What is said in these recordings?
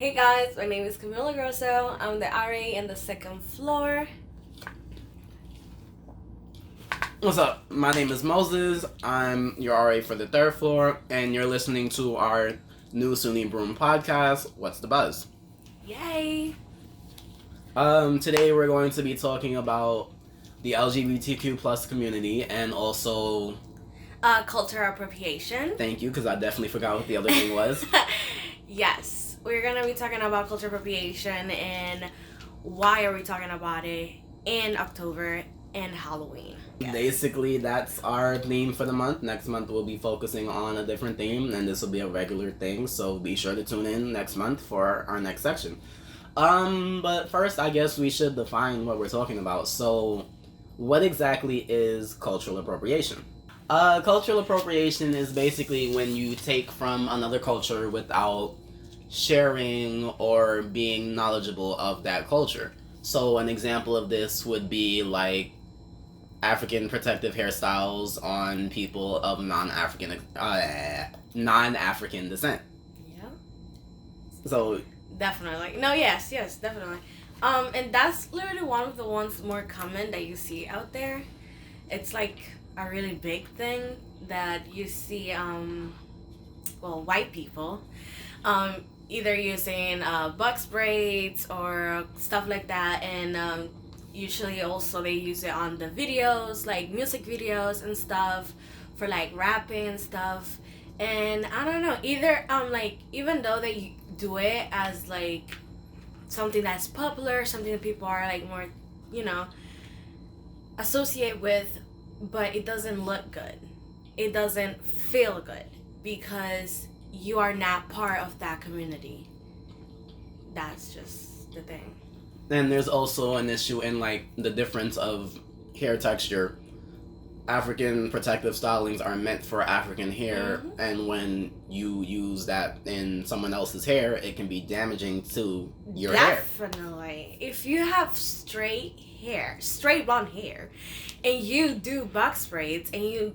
Hey guys, my name is Kamilah Grosso. I'm the RA in the second floor. What's up? My name is Moses. I'm your RA for the third floor, and you're listening to our new Suny Broome Podcast. What's the buzz? Yay! Today we're going to be talking about the LGBTQ plus community and also Cultural appropriation. thank you, because I definitely forgot what the other thing was. Yes, we're gonna be talking about cultural appropriation and why are we talking about it in October and Halloween. Yes. Basically, that's our theme for the month. Next month we'll be focusing on a different theme, and this will be a regular thing, so be sure to tune in next month for our next section. But first, I guess we should define what we're talking about. So, what exactly is cultural appropriation? Cultural appropriation is basically when you take from another culture without sharing or being knowledgeable of that culture. So, an example of this would be like African protective hairstyles on people of non-African descent. Yeah. So Definitely. No, yes, definitely. And that's literally one of the ones more common that you see out there. It's like a really big thing that you see, white people, either using box braids or stuff like that, and usually also they use it on the videos, like music videos and stuff, for like rapping and stuff. And I don't know, either like even though they do it as like something that's popular, something that people are like more, associate with, but it doesn't look good. It doesn't feel good because you are not part of that community. That's just the thing. And there's also an issue in like the difference of hair texture. African protective stylings are meant for African hair, and when you use that in someone else's hair, it can be damaging to your hair. Definitely. If you have straight blonde hair, and you do box braids and you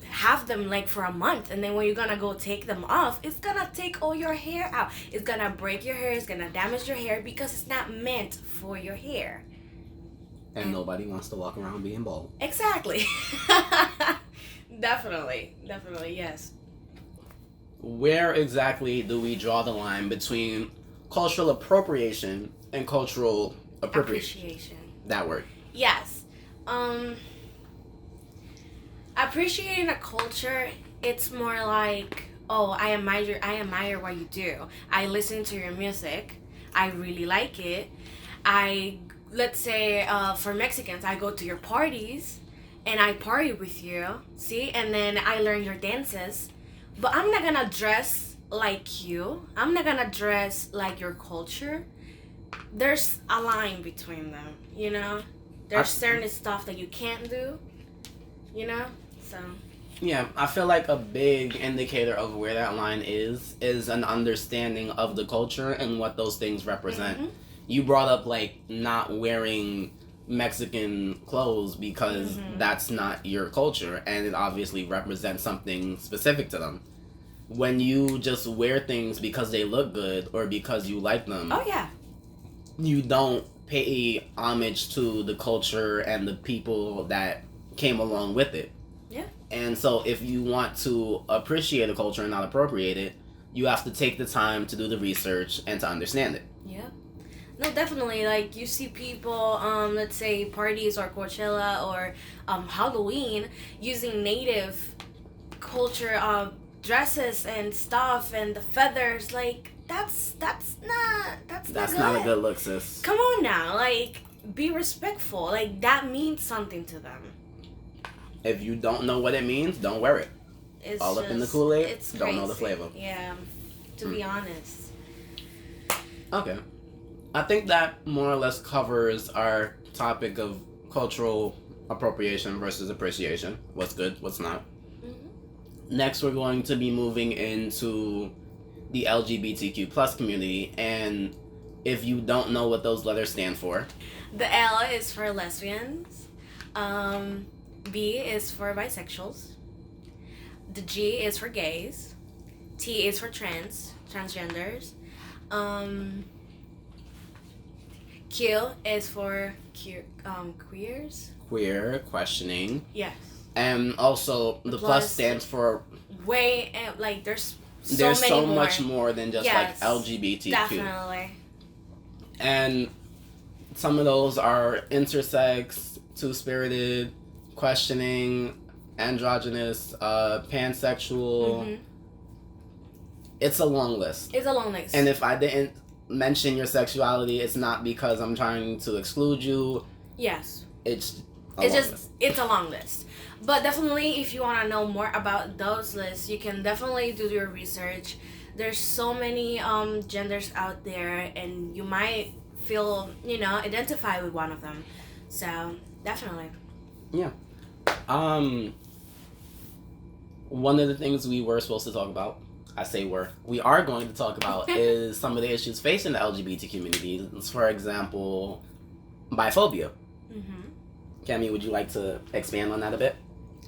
have them like for a month, and then when you're gonna go take them off, it's gonna take all your hair out. It's gonna break your hair, it's gonna damage your hair because it's not meant for your hair. And nobody wants to walk around being bald. Exactly. Definitely, yes. Where exactly do we draw the line between cultural appropriation and cultural appropriation? That word. Yes. Appreciating a culture, it's more like, oh, I admire what you do. I listen to your music. I really like it. Let's say, for Mexicans, I go to your parties and I party with you, see? And then I learn your dances. But I'm not gonna dress like you. I'm not gonna dress like your culture. There's a line between them, There's certain stuff that you can't do, So. Yeah, I feel like a big indicator of where that line is an understanding of the culture and what those things represent. Mm-hmm. You brought up like not wearing Mexican clothes because that's not your culture, and it obviously represents something specific to them. When you just wear things because they look good or because you like them, oh yeah, you don't pay homage to the culture and the people that came along with it. Yeah. And so if you want to appreciate a culture and not appropriate it, you have to take the time to do the research and to understand it. Yeah. No, definitely. Like, you see people, let's say parties or Coachella or Halloween, using native culture dresses and stuff and the feathers. Like, that's not a good look, sis. Come on now, like, be respectful. Like, that means something to them. If you don't know what it means, don't wear it. It's all just, up in the Kool-Aid, it's don't crazy. know the flavor. Yeah, to be honest. Okay. I think that more or less covers our topic of cultural appropriation versus appreciation. What's good, what's not. Mm-hmm. Next, we're going to be moving into the LGBTQ plus community, and if you don't know what those letters stand for. The L is for lesbians. B is for bisexuals. The G is for gays. T is for transgenders. Um, Q is for queers. Queer, questioning. Yes. And also the plus stands for way, like there's there's many so more. much more than just Yes, like LGBTQ. Definitely. And some of those are intersex, two-spirited, questioning, androgynous, pansexual. Mm-hmm. It's a long list. It's a long list. And if I didn't mention your sexuality, it's not because I'm trying to exclude you. Yes. It's a long list. But definitely, if you want to know more about those lists, you can definitely do your research. There's so many genders out there, and you might feel, identify with one of them. So, definitely. Yeah. One of the things we were supposed to talk about, we are going to talk about is some of the issues facing the LGBT community. For example, biphobia. Mm-hmm. Cami, would you like to expand on that a bit?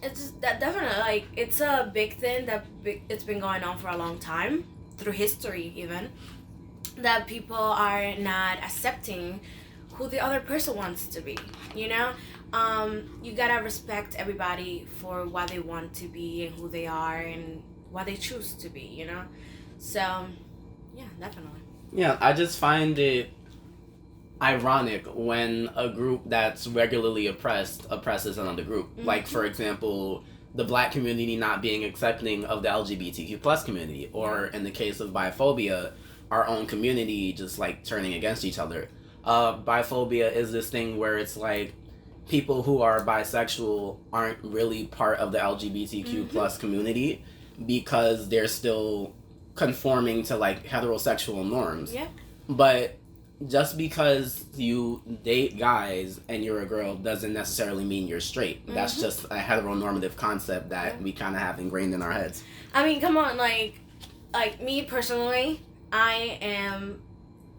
It's that definitely, like, it's a big thing it's been going on for a long time, through history even, that people are not accepting who the other person wants to be, you gotta respect everybody for what they want to be and who they are and what they choose to be, so yeah, definitely. Yeah, I just find it ironic when a group that's regularly oppresses another group. Mm-hmm. Like, for example, the black community not being accepting of the LGBTQ plus community, or in the case of biphobia, our own community just like turning against each other. Biphobia is this thing where it's like people who are bisexual aren't really part of the LGBTQ mm-hmm. plus community because they're still conforming to like heterosexual norms. Yeah. But just because you date guys and you're a girl doesn't necessarily mean you're straight. Mm-hmm. That's just a heteronormative concept that we kind of have ingrained in our heads. I mean, come on, like me personally, I am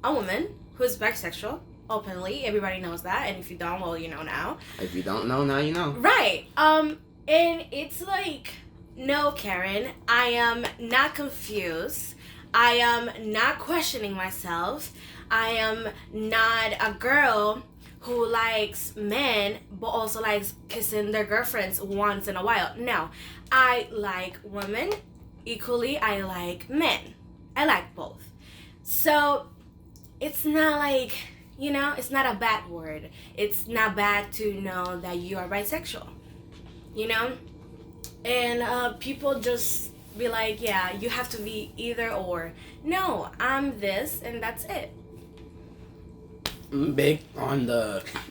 a woman who's bisexual openly. Everybody knows that, and if you don't, well, you know now. If you don't know, now you know. Right. And it's like, no, Karen, I am not confused. I am not questioning myself. I am not a girl who likes men but also likes kissing their girlfriends once in a while. No, I like women equally. I like men. I like both. So it's not like, it's not a bad word. It's not bad to know that you are bisexual, And people just be like, yeah, you have to be either or. No, I'm this and that's it. Big on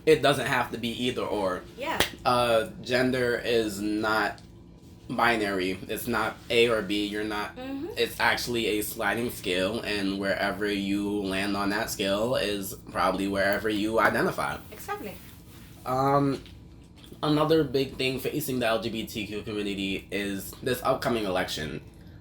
it doesn't have to be either or. Yeah. Gender is not binary. It's not A or B. You're not. Mm-hmm. It's actually a sliding scale, and wherever you land on that scale is probably wherever you identify. Exactly. Another big thing facing the LGBTQ community is this upcoming election.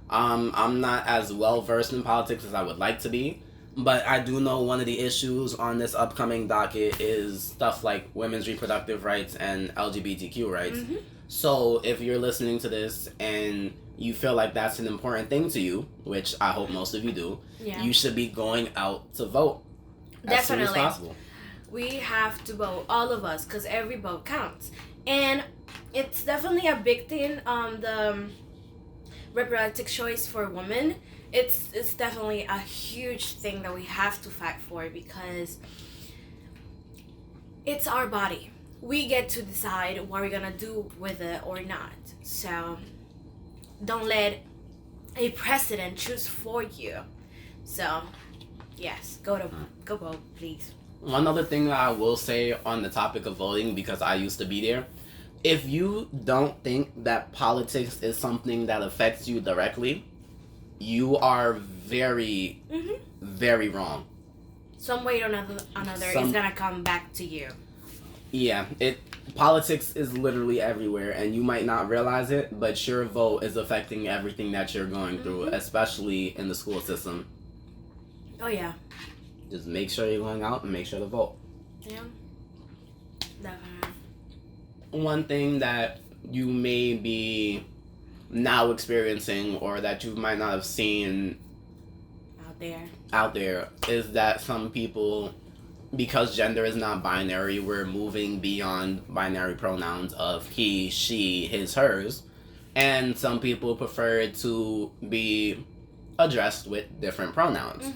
I'm not as well versed in politics as I would like to be, but I do know one of the issues on this upcoming docket is stuff like women's reproductive rights and LGBTQ rights. Mm-hmm. So if you're listening to this and you feel like that's an important thing to you, which I hope most of you do, you should be going out to vote as soon as possible. We have to vote, all of us, because every vote counts. And it's definitely a big thing, the reproductive choice for women. It's definitely a huge thing that we have to fight for because it's our body. We get to decide what we're gonna do with it or not. So don't let a president choose for you. So yes, go vote, please. One other thing that I will say on the topic of voting, because I used to be there, if you don't think that politics is something that affects you directly, you are very, very wrong. Some way or another is gonna come back to you. Yeah, politics is literally everywhere, and you might not realize it, but your vote is affecting everything that you're going through, especially in the school system. Oh yeah. Just make sure you're going out and make sure to vote. Yeah. Definitely. One thing that you may be now experiencing or that you might not have seen out there is that some people, because gender is not binary, we're moving beyond binary pronouns of he, she, his, hers, and some people prefer it to be addressed with different pronouns.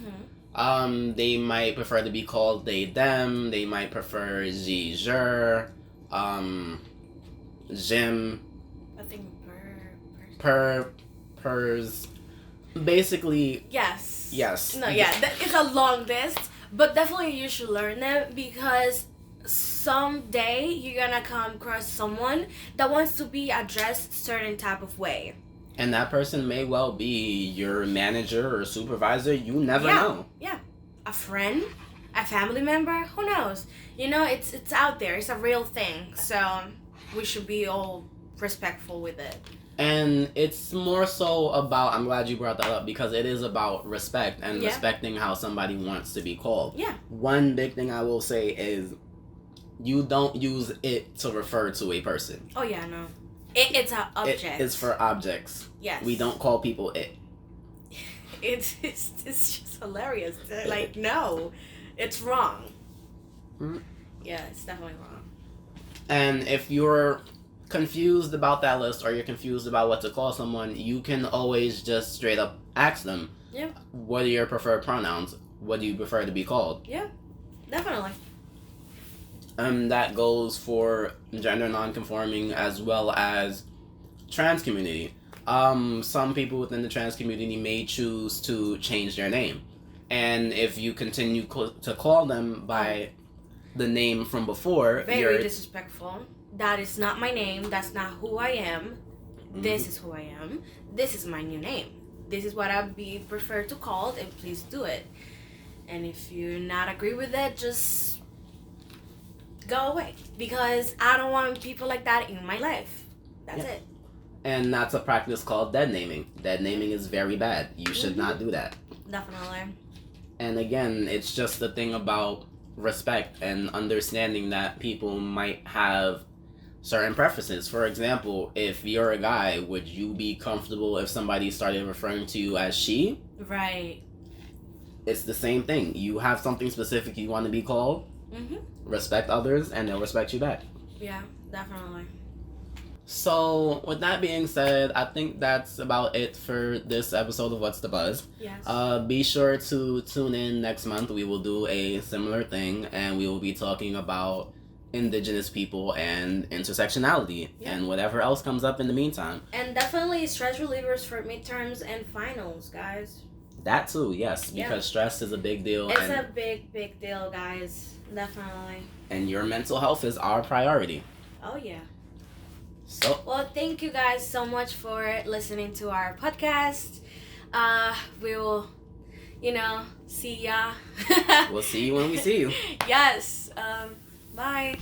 They might prefer to be called they, them. They might prefer she, her, Jim, I think pers. Basically, yes. Yes. No, yeah, it's a long list, but definitely you should learn them because someday you're gonna come across someone that wants to be addressed certain type of way. And that person may well be your manager or supervisor. You never know. Yeah. A friend, a family member, who knows? You know, it's out there. It's a real thing. So we should be all respectful with it. And it's more so about, I'm glad you brought that up, because it is about respect and respecting how somebody wants to be called. Yeah. One big thing I will say is you don't use it to refer to a person. Oh, yeah, no. It's an object. It's for objects. Yes. We don't call people it. It's just hilarious. Like, no. It's wrong. Mm-hmm. Yeah, it's definitely wrong. And if you're confused about that list or you're confused about what to call someone, you can always just straight up ask them, what are your preferred pronouns? What do you prefer to be called? Yeah, definitely. That goes for gender non-conforming as well as trans community. Some people within the trans community may choose to change their name, and if you continue to call them by the name from before, very disrespectful. That is not my name. That's not who I am. This is who I am. This is my new name. This is what I'd be preferred to called, and please do it. And if you not agree with it, just go away, because I don't want people like that in my life. That's it. And that's a practice called dead naming. Dead naming is very bad. You should not do that. Definitely. And again, it's just the thing about respect and understanding that people might have certain preferences. For example, if you're a guy, would you be comfortable if somebody started referring to you as she? Right. It's the same thing. You have something specific you want to be called. Respect others, and they'll respect you back. Yeah, definitely. So, with that being said, I think that's about it for this episode of What's the Buzz. Yes. Be sure to tune in next month. We will do a similar thing, and we will be talking about Indigenous people and intersectionality and whatever else comes up in the meantime. And definitely stress relievers for midterms and finals, guys. That too, yes, because stress is a big deal. It's a big deal, guys. Definitely. And your mental health is our priority. Oh, yeah. So, well, thank you guys so much for listening to our podcast. We will, see ya. We'll see you when we see you. Yes. Bye.